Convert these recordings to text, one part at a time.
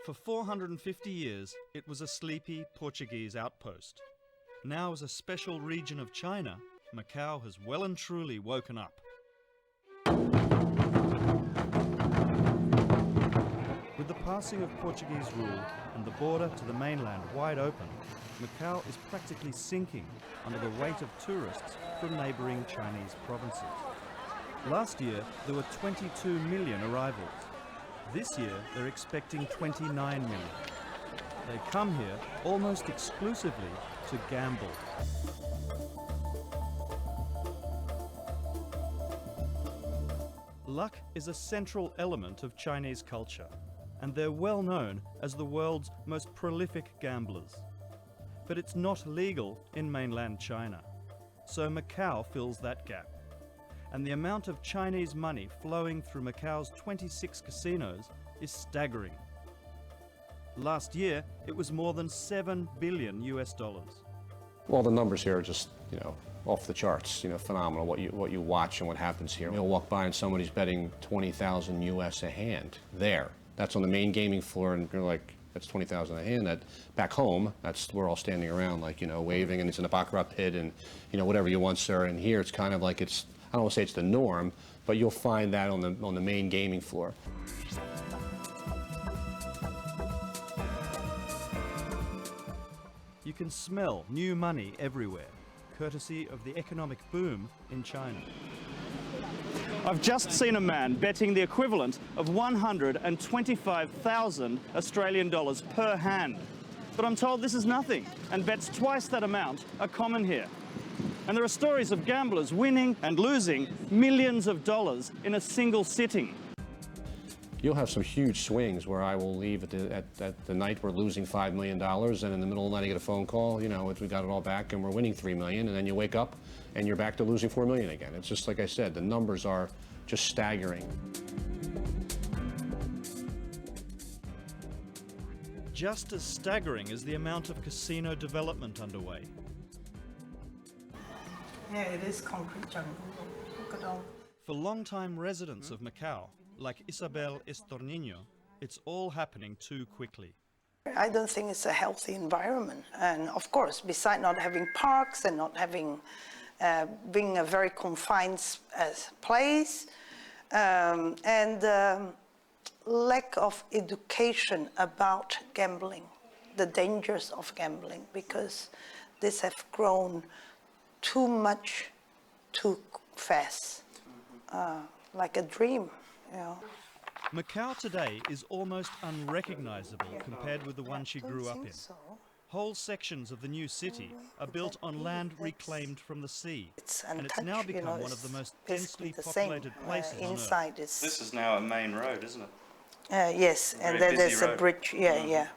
For 450 years, it was a sleepy Portuguese outpost. Now, as a special region of China, Macau has well and truly woken up. With the passing of Portuguese rule and the border to the mainland wide open, Macau is practically sinking under the weight of tourists from neighbouring Chinese provinces. Last year, there were 22 million arrivals. This year, they're expecting 29 million. They come here almost exclusively to gamble. Luck is a central element of Chinese culture, and they're well known as the world's most prolific gamblers. But it's not legal in mainland China, so Macau fills that gap. And the amount of Chinese money flowing through Macau's 26 casinos is staggering. Last year, it was more than $7 billion US. Well, the numbers here are just, off the charts, phenomenal. What you watch and what happens here. You'll walk by and somebody's betting 20,000 US a hand there. That's on the main gaming floor, and you're like, that's 20,000 a hand. That back home, we're all standing around, waving, and it's in a baccarat pit, and whatever you want, sir. And here, it's kind of like I don't want to say it's the norm, but you'll find that on the main gaming floor. You can smell new money everywhere, courtesy of the economic boom in China. I've just seen a man betting the equivalent of 125,000 Australian dollars per hand. But I'm told this is nothing, and bets twice that amount are common here. And there are stories of gamblers winning and losing millions of dollars in a single sitting. You'll have some huge swings where I will leave at the night we're losing $5 million, and in the middle of the night I get a phone call, we got it all back and we're winning $3 million, and then you wake up and you're back to losing $4 million again. It's just like I said, the numbers are just staggering. Just as staggering is the amount of casino development underway. Yeah, it is concrete jungle. Look at all. For long-time residents of Macau, like Isabel Estornino, it's all happening too quickly. I don't think it's a healthy environment. And of course, besides not having parks and not having, being a very confined place, and lack of education about gambling, the dangers of gambling, because this have grown too much, too fast, like a dream. Macau today is almost unrecognizable compared with the one she grew up in. Whole sections of the new city are built on land reclaimed from the sea, and it's now become one of the most densely populated places on Earth. This is now a main road, isn't it? Yes, and then there's a bridge. Yeah.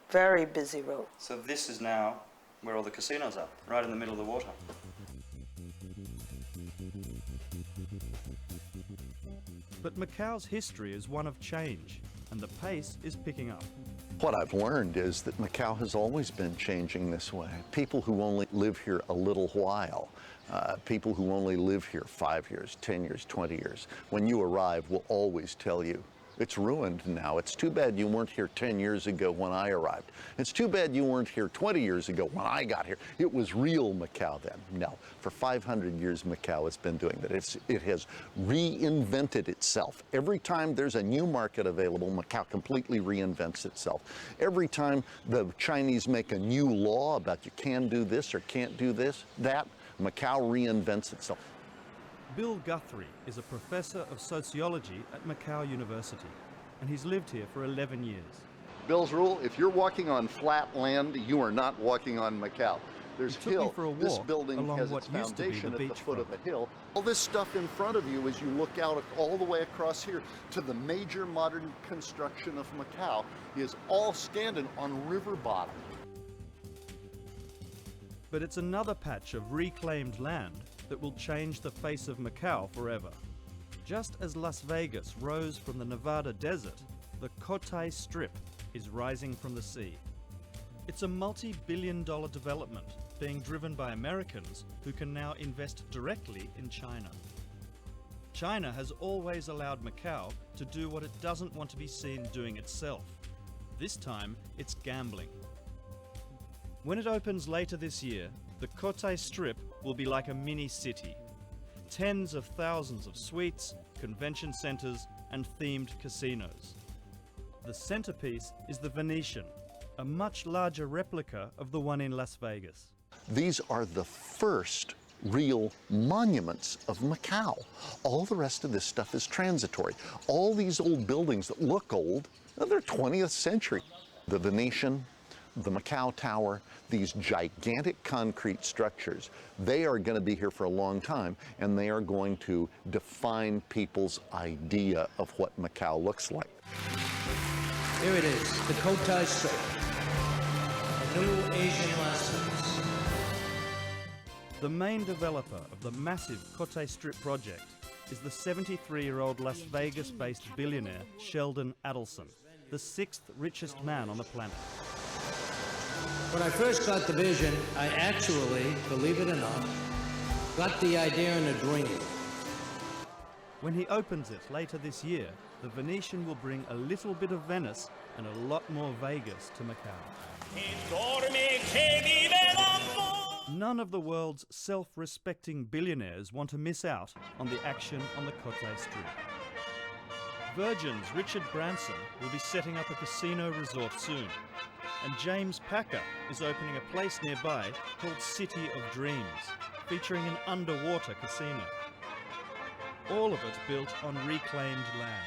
Very busy road. So this is now where all the casinos are, right in the middle of the water. But Macau's history is one of change, and the pace is picking up. What I've learned is that Macau has always been changing this way. People who only live here a little while, people who only live here 5 years, 10 years, 20 years, when you arrive will always tell you, it's ruined now. It's too bad you weren't here 10 years ago when I arrived. It's too bad you weren't here 20 years ago when I got here. It was real Macau then. No, for 500 years Macau has been doing that. It has reinvented itself. Every time there's a new market available, Macau completely reinvents itself. Every time the Chinese make a new law about you can do this or can't do that, Macau reinvents itself. Bill Guthrie is a professor of sociology at Macau University, and he's lived here for 11 years. Bill's rule, if you're walking on flat land, you are not walking on Macau. There's He took me for a walk this building along has what its used to be foundation the at the foot of beachfront. the hill. All this stuff in front of you as you look out all the way across here to the major modern construction of Macau is all standing on river bottom. But it's another patch of reclaimed land that will change the face of Macau forever. Just as Las Vegas rose from the Nevada desert, the Cotai Strip is rising from the sea. It's a multi-billion-dollar development being driven by Americans who can now invest directly in China. China has always allowed Macau to do what it doesn't want to be seen doing itself, This time, it's gambling. When it opens later this year, the Cotai Strip will be like a mini city. Tens of thousands of suites, convention centres and themed casinos. The centrepiece is the Venetian, a much larger replica of the one in Las Vegas. These are the first real monuments of Macau. All the rest of this stuff is transitory. All these old buildings that look old, they're 20th century. The Venetian, the Macau Tower, these gigantic concrete structures, they are going to be here for a long time, and they are going to define people's idea of what Macau looks like. Here it is, the Cotai Strip, a new Asian Las Vegas. The main developer of the massive Cotai Strip project is the 73-year-old Las Vegas-based billionaire Sheldon Adelson, the 6th richest man on the planet. When I first got the vision, I actually, believe it or not, got the idea in a dream. When he opens it later this year, the Venetian will bring a little bit of Venice and a lot more Vegas to Macau. None of the world's self-respecting billionaires want to miss out on the action on the Cotai Strip. Virgin's Richard Branson will be setting up a casino resort soon, and James Packer is opening a place nearby called City of Dreams, featuring an underwater casino. All of it built on reclaimed land.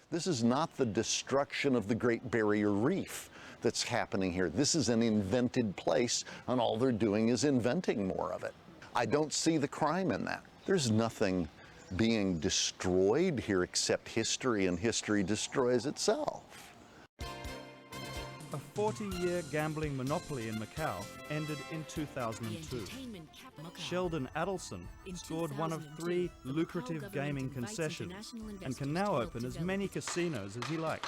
This is not the destruction of the Great Barrier Reef that's happening here. This is an invented place, and all they're doing is inventing more of it. I don't see the crime in that. There's nothing being destroyed here except history, and history destroys itself. A 40-year gambling monopoly in Macau ended in 2002. Sheldon Adelson scored one of 3 lucrative gaming concessions and can now open as many casinos as he likes.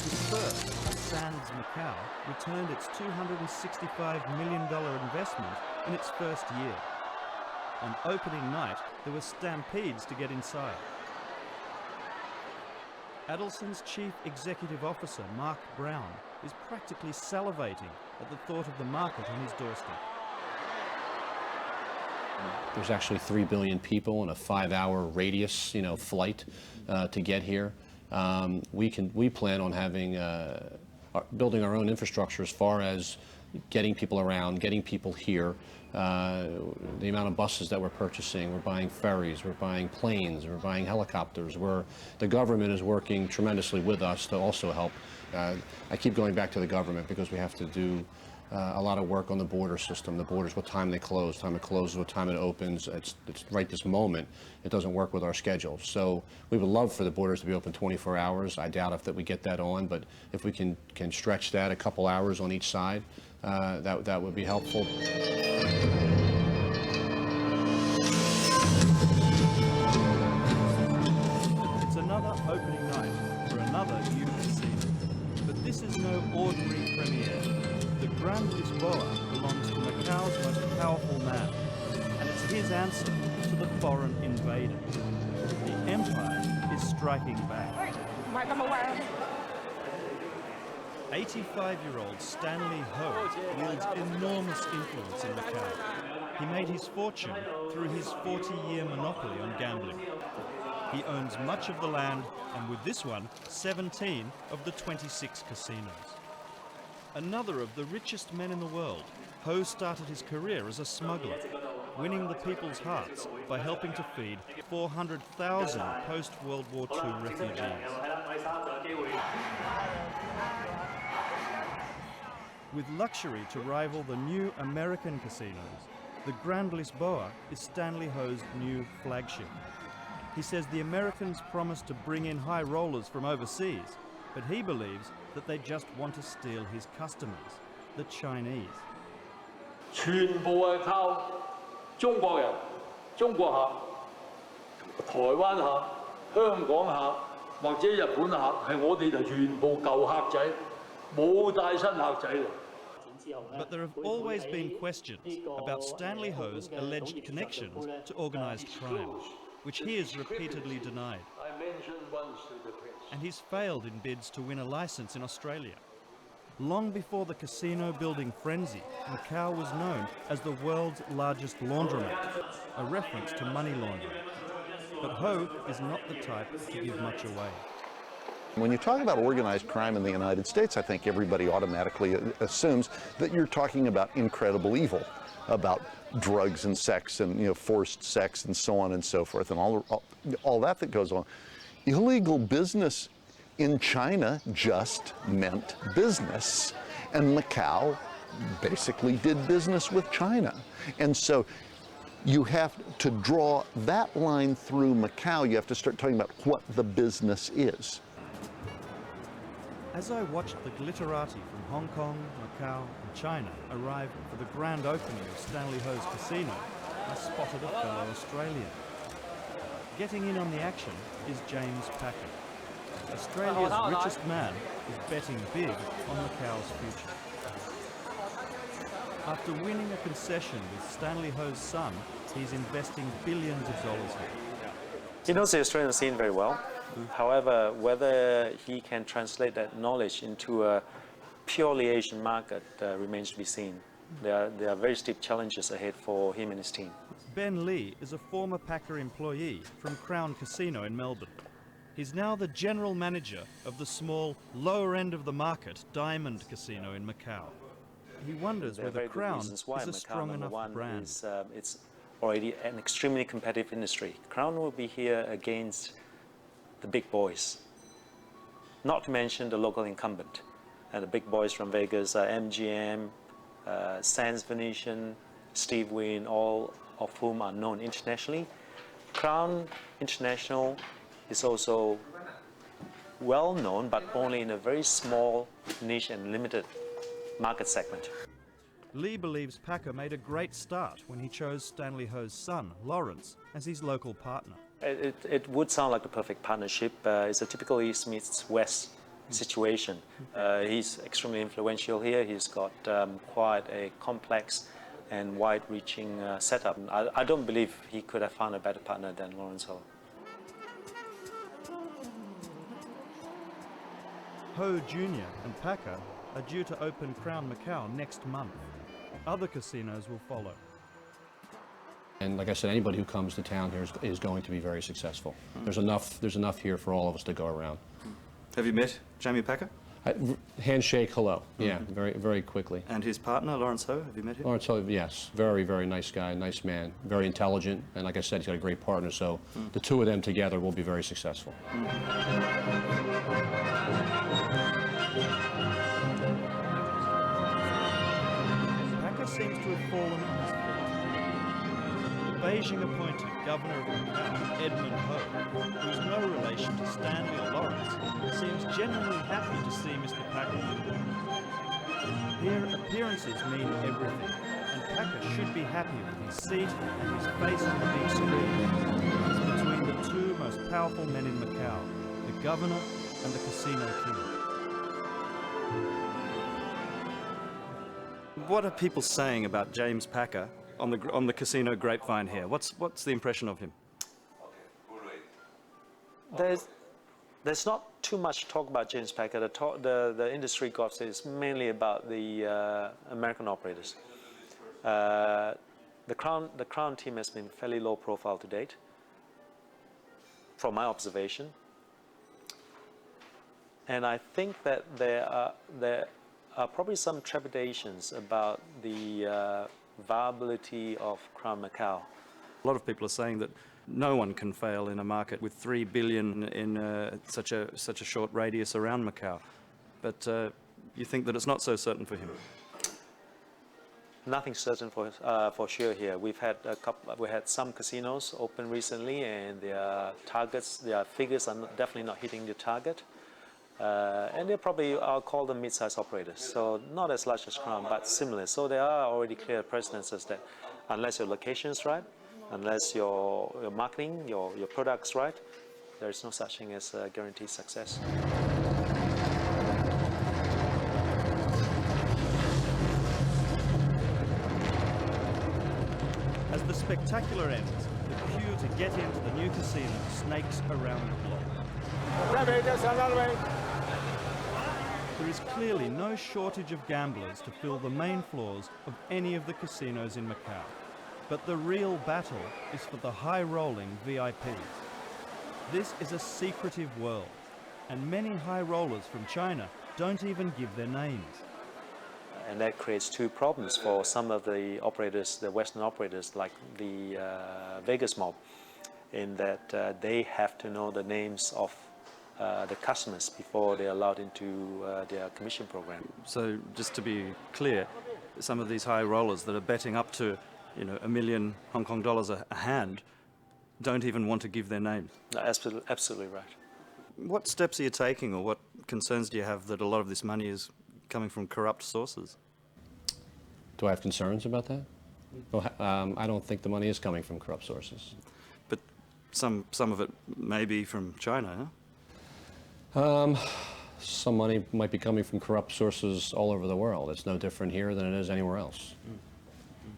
His first, Sands Macau, returned its $265 million investment in its first year. On opening night, there were stampedes to get inside. Adelson's chief executive officer, Mark Brown, is practically salivating at the thought of the market on his doorstep. There's actually 3 billion people in a 5-hour radius, flight to get here. We plan on having building our own infrastructure as far as getting people around, getting people here. The amount of buses that we're purchasing, we're buying ferries, we're buying planes, we're buying helicopters. The government is working tremendously with us to also help. I keep going back to the government because we have to do a lot of work on the border system. The borders, what time they close, what time it opens. It's right this moment. It doesn't work with our schedule. So we would love for the borders to be open 24 hours. I doubt if we get that on, but if we can stretch that a couple hours on each side, that would be helpful. It's another opening night for another new casino. But this is no ordinary premiere. The Grand Lisboa belongs to Macau's most powerful man, and it's his answer to the foreign invader. The empire is striking back. 85-year-old Stanley Ho wields enormous influence in Macau. He made his fortune through his 40-year monopoly on gambling. He owns much of the land, and with this one, 17 of the 26 casinos. Another of the richest men in the world, Ho started his career as a smuggler, winning the people's hearts by helping to feed 400,000 post-World War II refugees. With luxury to rival the new American casinos, the Grand Lisboa is Stanley Ho's new flagship. He says the Americans promised to bring in high rollers from overseas, but he believes that they just want to steal his customers, the Chinese. 全部係靠中國人、中國客、台灣客、香港客或者日本客，係我哋就全部舊客仔，冇帶新客仔嚟。 But there have always been questions about Stanley Ho's alleged connections to organised crime, which he has repeatedly denied. I mentioned once to the Prince. and he's failed in bids to win a license in Australia. Long before the casino building frenzy, Macau was known as the world's largest laundromat, a reference to money laundering. But Ho is not the type to give much away. When you talk about organized crime in the United States, I think everybody automatically assumes that you're talking about incredible evil, about drugs and sex and, you know, forced sex and so on and so forth, and all that goes on. Illegal business in China just meant business, and Macau basically did business with China. And so you have to draw that line through Macau. You have to start talking about what the business is. As I watched the glitterati from Hong Kong, Macau and China arrive for the grand opening of Stanley Ho's casino, I spotted a fellow Australian. Getting in on the action is James Packer. Australia's richest man is betting big on Macau's future. After winning a concession with Stanley Ho's son, he's investing billions of dollars here. He knows the Australian scene very well. However, whether he can translate that knowledge into a purely Asian market remains to be seen. There are very steep challenges ahead for him and his team. Ben Lee is a former Packer employee from Crown Casino in Melbourne. He's now the general manager of the small, lower end of the market Diamond Casino in Macau. He wonders whether Crown is a strong enough brand. It's already an extremely competitive industry. Crown will be here against the big boys, not to mention the local incumbent. And the big boys from Vegas are MGM, Sands Venetian, Steve Wynn, all of whom are known internationally. Crown International is also well known, but only in a very small, niche and limited market segment. Lee believes Packer made a great start when he chose Stanley Ho's son, Lawrence, as his local partner. It would sound like a perfect partnership. It's a typical East meets West situation. He's extremely influential here. He's got quite a complex and wide-reaching setup. I don't believe he could have found a better partner than Lawrence Ho. Ho Jr. and Packer are due to open Crown Macau next month. Other casinos will follow. And like I said, anybody who comes to town here is going to be very successful. There's enough here for all of us to go around. Have you met Jamie Packer? Handshake, hello. Yeah, very, very quickly. And his partner, Lawrence Ho, have you met him? Lawrence Ho, yes, very, very nice guy, nice man, very intelligent, and like I said, he's got a great partner, so the two of them together will be very successful. Packer seems to have fallen on his feet. The Beijing-appointed governor of Macau, Edmund Ho, who is no relation to Stanley or Lawrence, seems genuinely happy to see Mr. Packer. Here, appearances mean everything, and Packer should be happy with his seat and his face on the big screen. He's between the two most powerful men in Macau, the governor and the casino king. What are people saying about James Packer on the casino grapevine here? What's the impression of him? There's not too much talk about James Packer. The industry gossip is mainly about the American operators. The Crown team has been fairly low profile to date, from my observation. And I think that there are probably some trepidations about the viability of Crown Macau. A lot of people are saying that no one can fail in a market with 3 billion in such a short radius around Macau. But you think that it's not so certain for him? Nothing certain for sure here. We had some casinos open recently, and their figures are definitely not hitting the target. And they're probably, I'll call them mid-size operators. So not as large as Crown, but similar. So there are already clear precedences that unless your location is right, unless your marketing, your product's right, there is no such thing as guaranteed success. As the spectacular ends, the queue to get into the new casino snakes around the block. There is clearly no shortage of gamblers to fill the main floors of any of the casinos in Macau. But the real battle is for the high-rolling VIPs. This is a secretive world, and many high rollers from China don't even give their names. And that creates two problems for some of the operators, the Western operators, like the Vegas mob, in that they have to know the names of the customers before they're allowed into their commission program. So just to be clear, some of these high rollers that are betting up to, $1 million Hong Kong dollars a hand don't even want to give their names. No, absolutely right. What steps are you taking, or what concerns do you have that a lot of this money is coming from corrupt sources? Do I have concerns about that? Well, I don't think the money is coming from corrupt sources. But some of it may be from China, huh? Some money might be coming from corrupt sources all over the world. It's no different here than it is anywhere else.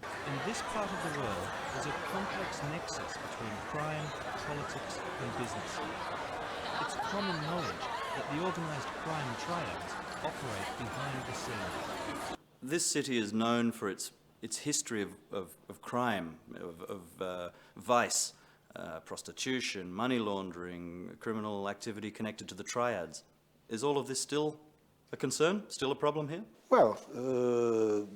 In this part of the world, there's a complex nexus between crime, politics and business. It's common knowledge that the organised crime triads operate behind the scenes. This city is known for its history of crime, of vice, prostitution, money laundering, criminal activity connected to the triads. Is all of this still a concern, still a problem here? Well,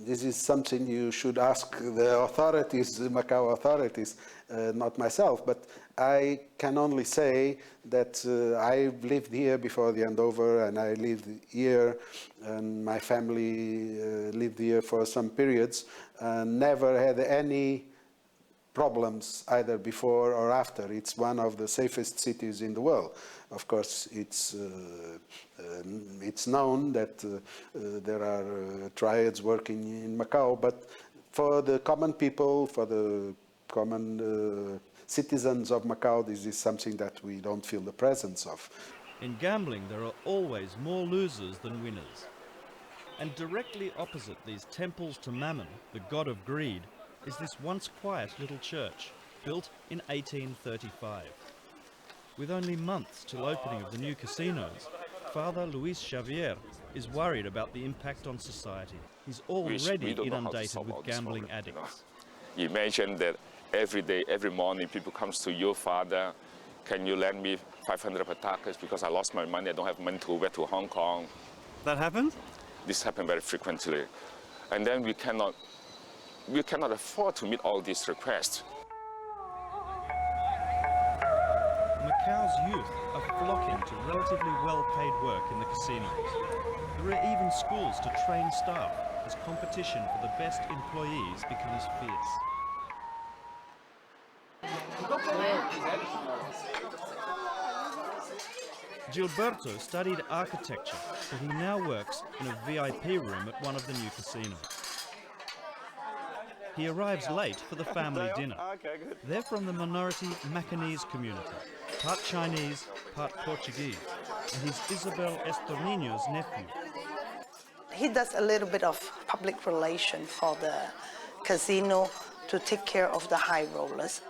this is something you should ask the authorities, the Macau authorities, not myself. But I can only say that I've lived here before the handover, and I lived here, and my family lived here for some periods, and never had any problems either before or after. It's one of the safest cities in the world. Of course, it's known that there are triads working in Macau, but for the common people, for the common citizens of Macau, this is something that we don't feel the presence of. In gambling, there are always more losers than winners. And directly opposite these temples to Mammon, the god of greed, is this once quiet little church, built in 1835. With only months till opening of the new casinos, Father Luis Xavier is worried about the impact on society. He's already inundated with gambling addicts. Imagine that every day, every morning, people comes to you, Father, can you lend me 500 patakas because I lost my money, I don't have money to go back to Hong Kong. That happened? This happens very frequently. And then we cannot afford to meet all these requests. Macau's youth are flocking to relatively well-paid work in the casinos. There are even schools to train staff as competition for the best employees becomes fierce. Gilberto studied architecture, but he now works in a VIP room at one of the new casinos. He arrives late for the family dinner. They're from the minority Macanese community, part Chinese, part Portuguese, and he's Isabel Estornino's nephew. He does a little bit of public relation for the casino to take care of the high rollers.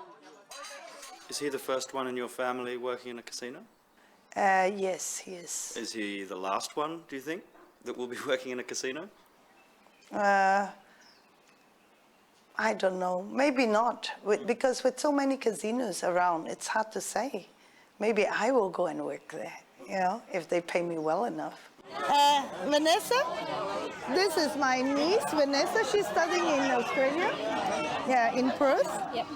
Is he the first one in your family working in a casino? Yes, he is. Is he the last one, do you think, that will be working in a casino? I don't know. Maybe not, because with so many casinos around, it's hard to say. Maybe I will go and work there, if they pay me well enough. Vanessa, this is my niece, Vanessa. She's studying in Australia, in Perth. Yep.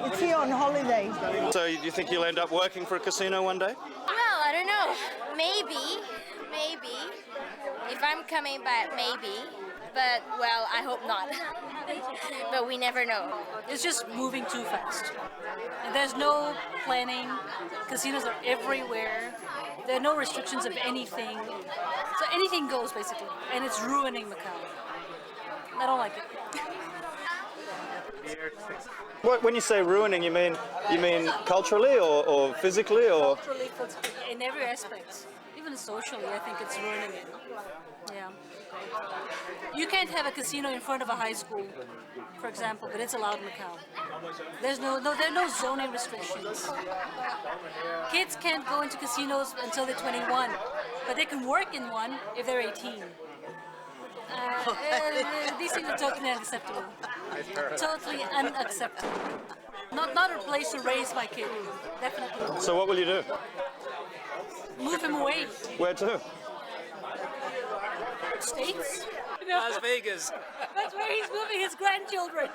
It's here on holiday. So you think you'll end up working for a casino one day? Well, I don't know. Maybe. If I'm coming back, maybe. But, well, I hope not. But we never know. It's just moving too fast. And there's no planning. Casinos are everywhere. There are no restrictions of anything. So anything goes, basically. And it's ruining Macau. I don't like it. When you say ruining, you mean culturally or physically or? Culturally, in every aspect. Even socially, I think it's ruining it. Yeah. You can't have a casino in front of a high school, for example, but it's allowed in Macau. There are no zoning restrictions. Kids can't go into casinos until they're 21, but they can work in one if they're 18. These things are totally unacceptable. Totally unacceptable. Not a place to raise my kid, definitely. So what will you do? Move him away. Where to? States? Las Vegas. That's where he's moving his grandchildren.